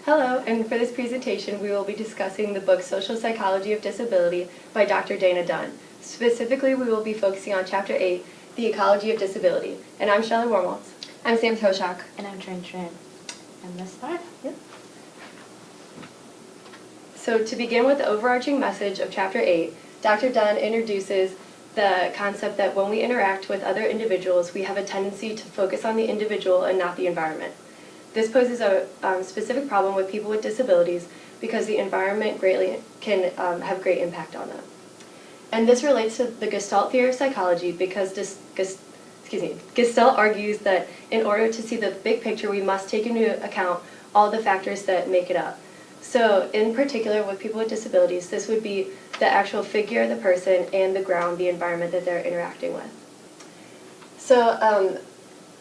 Hello, and for this presentation we will be discussing the book Social Psychology of Disability by Dr. Dunn. Specifically, we will be focusing on Chapter 8, The Ecology of Disability. And I'm Shelley. I'm Sam Toshak. And I'm Trang. And let's start. Yep. So to begin with the overarching message of Chapter 8, Dr. Dunn introduces the concept that when we interact with other individuals, we have a tendency to focus on the individual and not the environment. This poses a specific problem with people with disabilities because the environment can have great impact on them. And this relates to the Gestalt theory of psychology because Gestalt argues that in order to see the big picture, we must take into account all the factors that make it up. So in particular with people with disabilities, this would be the actual figure of the person and the ground, the environment that they're interacting with. So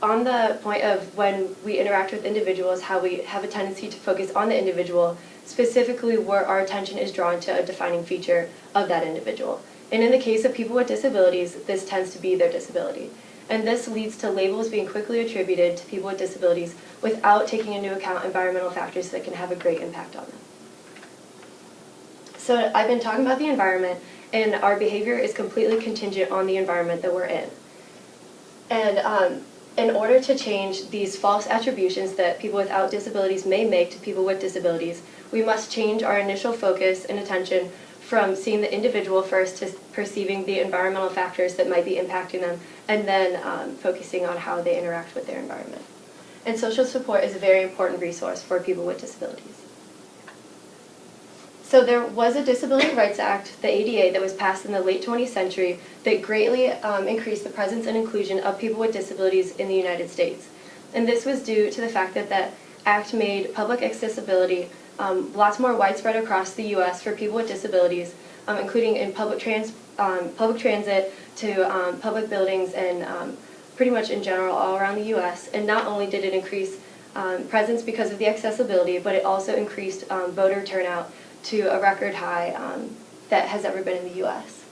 on the point of when we interact with individuals, how we have a tendency to focus on the individual, specifically where our attention is drawn to a defining feature of that individual. And in the case of people with disabilities, this tends to be their disability. And this leads to labels being quickly attributed to people with disabilities without taking into account environmental factors that can have a great impact on them. So I've been talking about the environment, and our behavior is completely contingent on the environment that we're in. And in order to change these false attributions that people without disabilities may make to people with disabilities, we must change our initial focus and attention from seeing the individual first to perceiving the environmental factors that might be impacting them, and then focusing on how they interact with their environment. And social support is a very important resource for people with disabilities. So there was a Disability Rights Act, the ADA, that was passed in the late 20th century that greatly increased the presence and inclusion of people with disabilities in the United States. And this was due to the fact that that act made public accessibility lots more widespread across the U.S. for people with disabilities, including in public transit to public buildings and pretty much in general all around the U.S. And not only did it increase presence because of the accessibility, but it also increased voter turnout to a record high that has ever been in the U.S.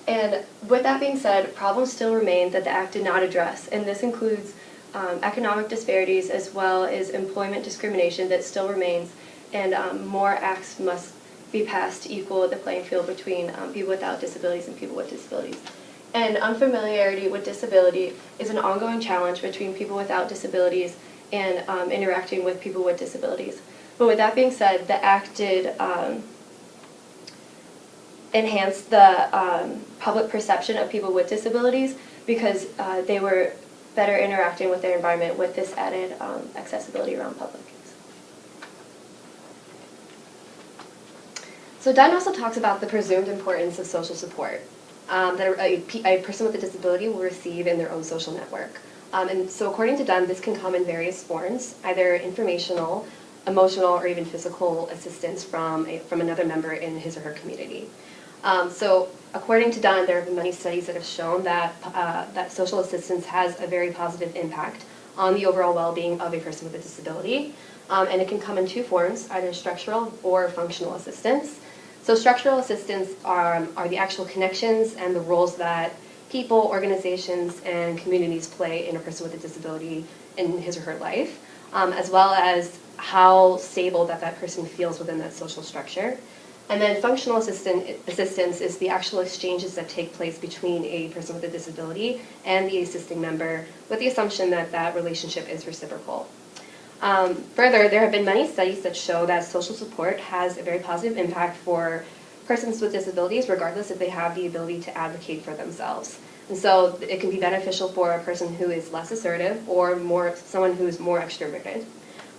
And with that being said, problems still remain that the Act did not address, and this includes economic disparities as well as employment discrimination that still remains, and more acts must be passed to equal the playing field between people without disabilities and people with disabilities. And unfamiliarity with disability is an ongoing challenge between people without disabilities and interacting with people with disabilities. But with that being said, the Act did enhance the public perception of people with disabilities because they were better interacting with their environment with this added accessibility around public. So Dunn also talks about the presumed importance of social support that a person with a disability will receive in their own social network. And so according to Dunn, this can come in various forms, either informational, emotional, or even physical assistance from another member in his or her community. So according to Dunn, there have been many studies that have shown that, that social assistance has a very positive impact on the overall well-being of a person with a disability. And it can come in two forms, either structural or functional assistance. So structural assistance are the actual connections and the roles that people, organizations, and communities play in a person with a disability in his or her life, as well as how stable that person feels within that social structure. And then functional assistance is the actual exchanges that take place between a person with a disability and the assisting member, with the assumption that that relationship is reciprocal. Further, there have been many studies that show that social support has a very positive impact for persons with disabilities, regardless if they have the ability to advocate for themselves. And so it can be beneficial for a person who is less assertive or someone who is more extroverted.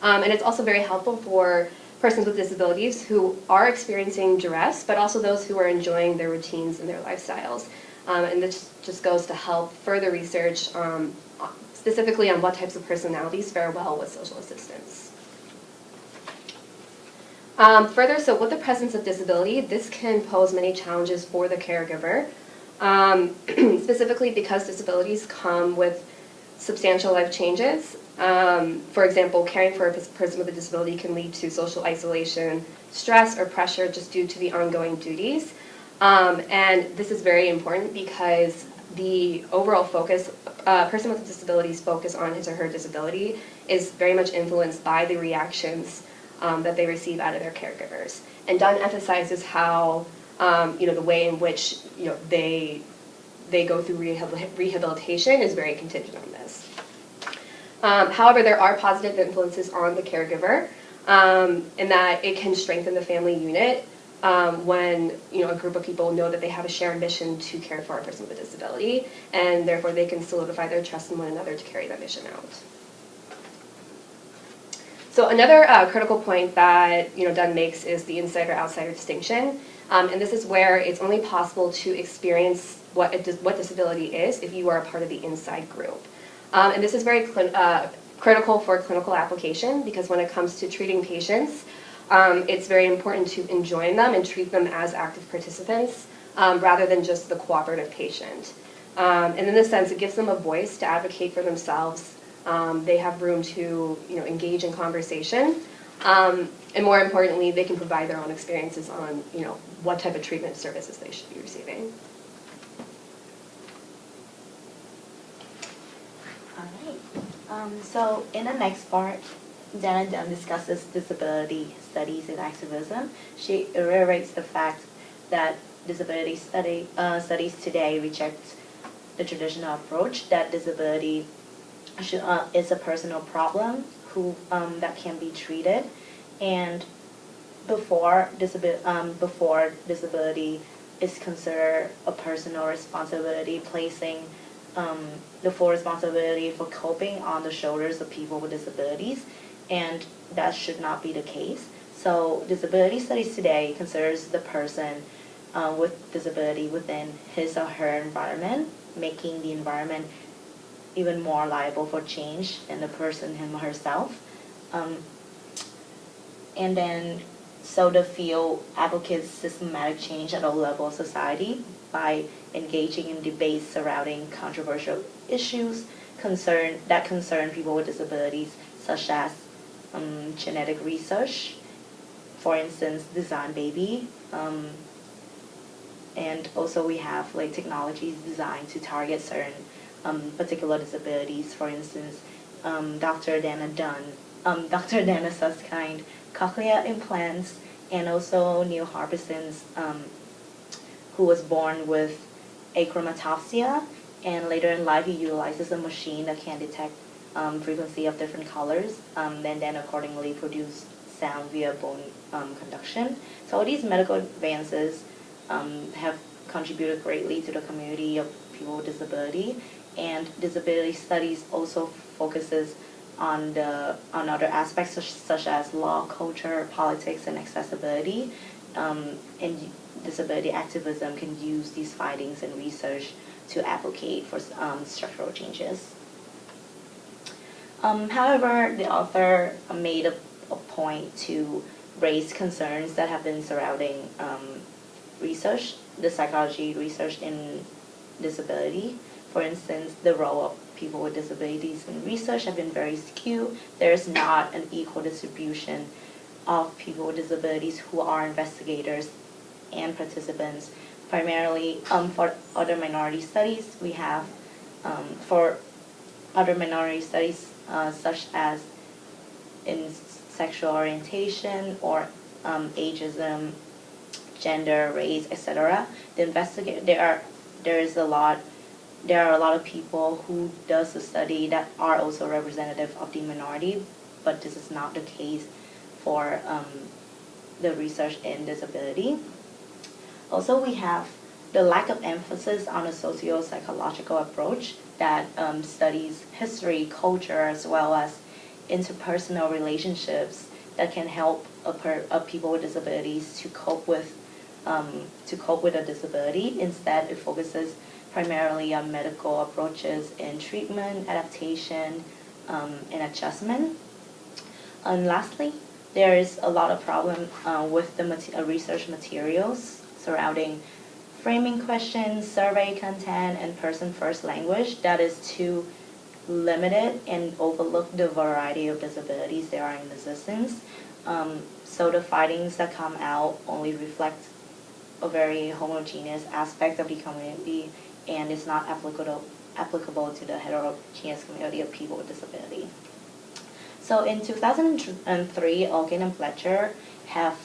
And it's also very helpful for persons with disabilities who are experiencing duress, but also those who are enjoying their routines and their lifestyles. And this just goes to help further research specifically on what types of personalities fare well with social assistance. Further, so with the presence of disability, this can pose many challenges for the caregiver, specifically because disabilities come with substantial life changes. For example, caring for a person with a disability can lead to social isolation, stress, or pressure just due to the ongoing duties. And this is very important because the overall focus, a person with a disability's focus on his or her disability is very much influenced by the reactions that they receive out of their caregivers. And Dunn emphasizes how the way in which they go through rehabilitation is very contingent on this. However, there are positive influences on the caregiver, in that it can strengthen the family unit when a group of people know that they have a shared mission to care for a person with a disability, and therefore they can solidify their trust in one another to carry that mission out. So another critical point that Dunn makes is the insider-outsider distinction, and this is where it's only possible to experience what disability is if you are a part of the inside group. And this is very critical for clinical application, because when it comes to treating patients, it's very important to enjoin them and treat them as active participants rather than just the cooperative patient. And in this sense, it gives them a voice to advocate for themselves. They have room to engage in conversation. And more importantly, they can provide their own experiences on what type of treatment services they should be receiving. So in the next part, Dunn discusses disability studies and activism. She reiterates the fact that disability studies today reject the traditional approach that disability is a personal problem that can be treated, and before disability is considered a personal responsibility, placing the full responsibility for coping on the shoulders of people with disabilities, and that should not be the case. So disability studies today considers the person with disability within his or her environment, making the environment even more liable for change than the person him or herself. And then, so the field advocates systematic change at all levels of society by engaging in debates surrounding controversial issues that concern people with disabilities, such as genetic research, for instance, Design Baby, and also we have technologies designed to target certain particular disabilities, for instance, Dr. Dana Susskind cochlear implants, and also Neil Harbison's, who was born with achromatopsia, and later in life he utilizes a machine that can detect frequency of different colors, and then accordingly produce sound via bone conduction. So all these medical advances have contributed greatly to the community of people with disability, and disability studies also focuses on other aspects such as law, culture, politics, and accessibility. And disability activism can use these findings and research to advocate for structural changes. However, the author made a point to raise concerns that have been surrounding research, the psychology research in disability. For instance, the role of people with disabilities in research have been very skewed. There's not an equal distribution of people with disabilities who are investigators and participants. Primarily, for other minority studies, we have, for other minority studies such as in sexual orientation or ageism, gender, race, etc. There are a lot of people who does the study that are also representative of the minority, but this is not the case for the research in disability. Also, we have the lack of emphasis on a socio-psychological approach that studies history, culture, as well as interpersonal relationships that can help people with disabilities to cope with a disability. Instead, it focuses primarily on medical approaches in treatment, adaptation, and adjustment. And lastly, there is a lot of problem with the research materials surrounding framing questions, survey content, and person-first language that is too limited and overlook the variety of disabilities there are in existence. So the findings that come out only reflect a very homogeneous aspect of the community, and is not applicable to the heterogeneous community of people with disability. So in 2003, Olkin and Fletcher have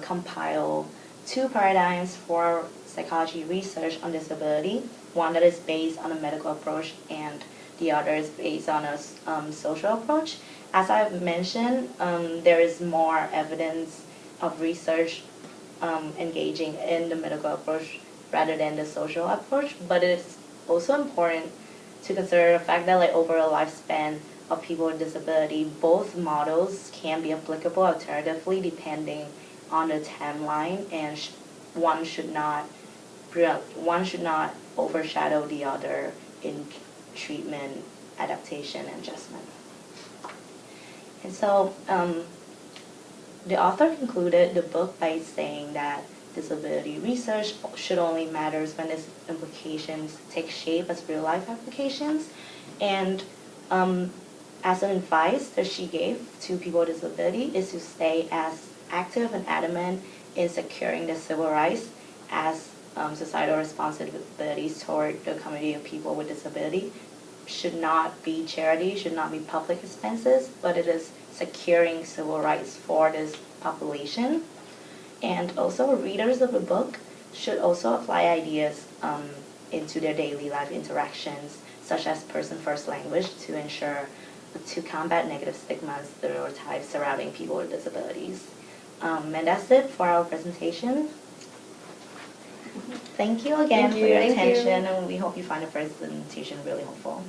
compiled two paradigms for psychology research on disability. One that is based on a medical approach and the other is based on a social approach. As I've mentioned, there is more evidence of research engaging in the medical approach rather than the social approach, but it's also important to consider the fact that like over a lifespan of people with disability, both models can be applicable alternatively depending on the timeline, and one should not overshadow the other in treatment, adaptation, and adjustment. And so the author concluded the book by saying that disability research should only matter when its implications take shape as real-life applications. And as an advice that she gave to people with disability is to stay as active and adamant in securing their civil rights as societal responsibilities toward the community of people with disability should not be charity, should not be public expenses, but it is securing civil rights for this population. And also readers of the book should also apply ideas into their daily life interactions, such as person-first language to combat negative stigmas and stereotypes surrounding people with disabilities. And that's it for our presentation. Thank you again for your attention, and we hope you find the presentation really helpful.